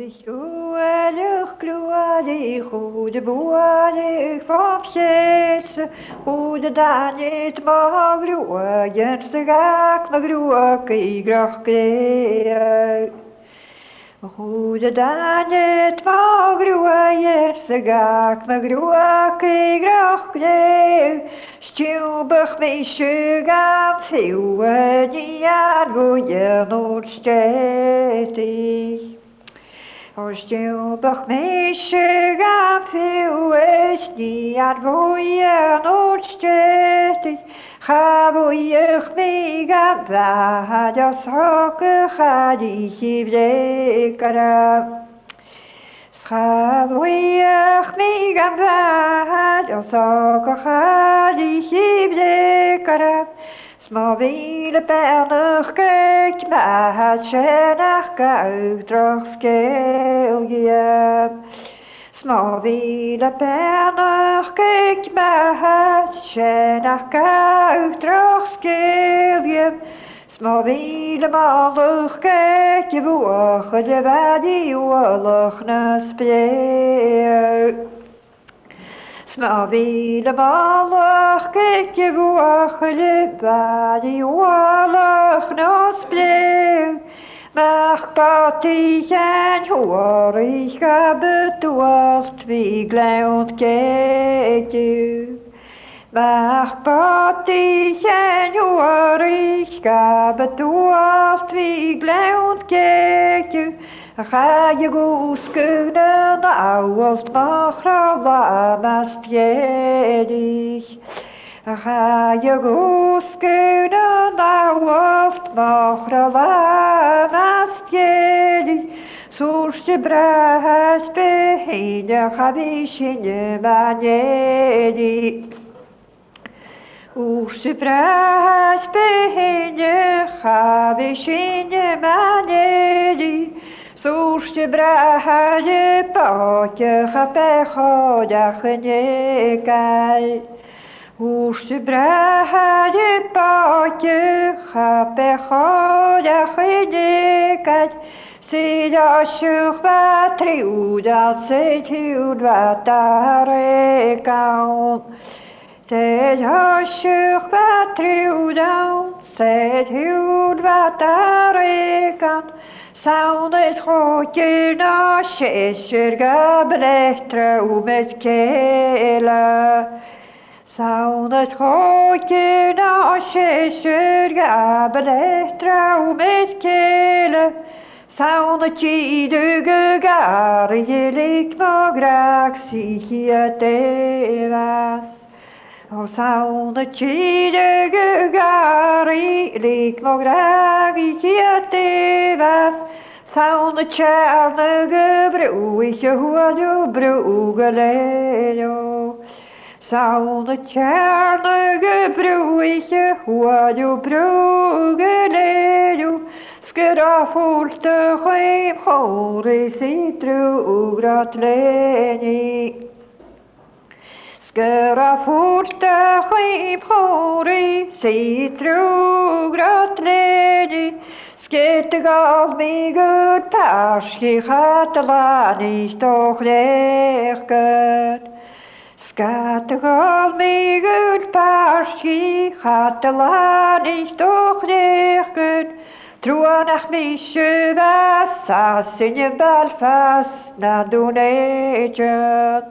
Goedelig, gloedig, goede boadig, popsjes, goede dan niet mag groeien, ze gaat me groeien, graag kreeg. Goede dan niet mag groeien, ze gaat me groeien, graag kreeg. Stubig meisje gaan veel, die jaar wo je nooit stetig. Stubig meisje gaan veel, die jaar wo je nooit stetig. Ga wo je mee gaan, waar dat zaken gaat die geef lekker. Ga wo je mee gaan, waar dat zaken gaat die geef lekker. Småvile perner kijk, maar je naar kuit terug skelje. Småvile perner kijk, maar je naar kuit terug skelje. Småvile malig kijk, je wogen de waar die oorlog naar speel. Småvile malig kijk, je wogen waar die oorlog naar speel. Maar partie en hoor ik heb toast wie glijnt kijk je. Maar partie en hoor ik heb toast wie glijnt kijk je. Ga je goes kunnen nou als het mag maar spjedig. Ga je goes kunnen nou als het mag maar spjedig. Zoals je braas beheen, ga wees in je manjedig. Zoals je braas beheen, ga wees in je manjedig. Zoals je braadje potje gaat dag nekal. Zoals je braadje potje gaat dag nekal. Zie als je wat trouw dat zit heel wat daar kan. Zie als je wat trouw dat zit heel wat daar kan. Sound het grootje na zesjer geblecht trouw met kelen. Sound het grootje na zesjer geblecht trouw met kelen. Sound het chiedige gar je ligt maar graag zie je te was. O sound het chiedige gar je ligt maar graag zie je te was. Sound het tjärnige broetje hoe du brugelejo. Sound het tjärnige broetje hoe du brugelejo. Skra volte schim chore citrugrat leni. Skra volte schim chore citrugrat leni. Skete als mij goed paasje gaat laat niet toch leggen. Skete als mij goed paasje gaat laat niet toch leggen. Troa nach misje was as in je balfast na donetje.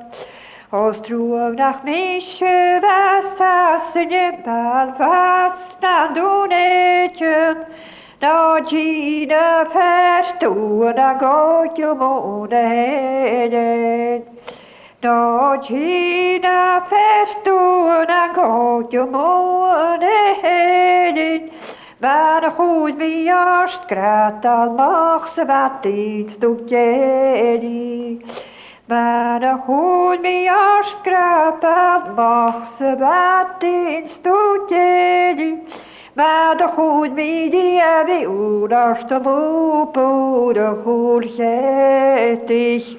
Als troa nach misje was as in je balfast na donetje. Na Gina verstoor, na gaat je moeder. Na Gina verstoor, na gaat je moeder. Maar goed wie eerst krijgt, dan mag ze wat iets doen. Maar goed wie eerst krijgt, dan mag ze wat iets doen. Maar de goed media wie ouders te lopen, de goed getig.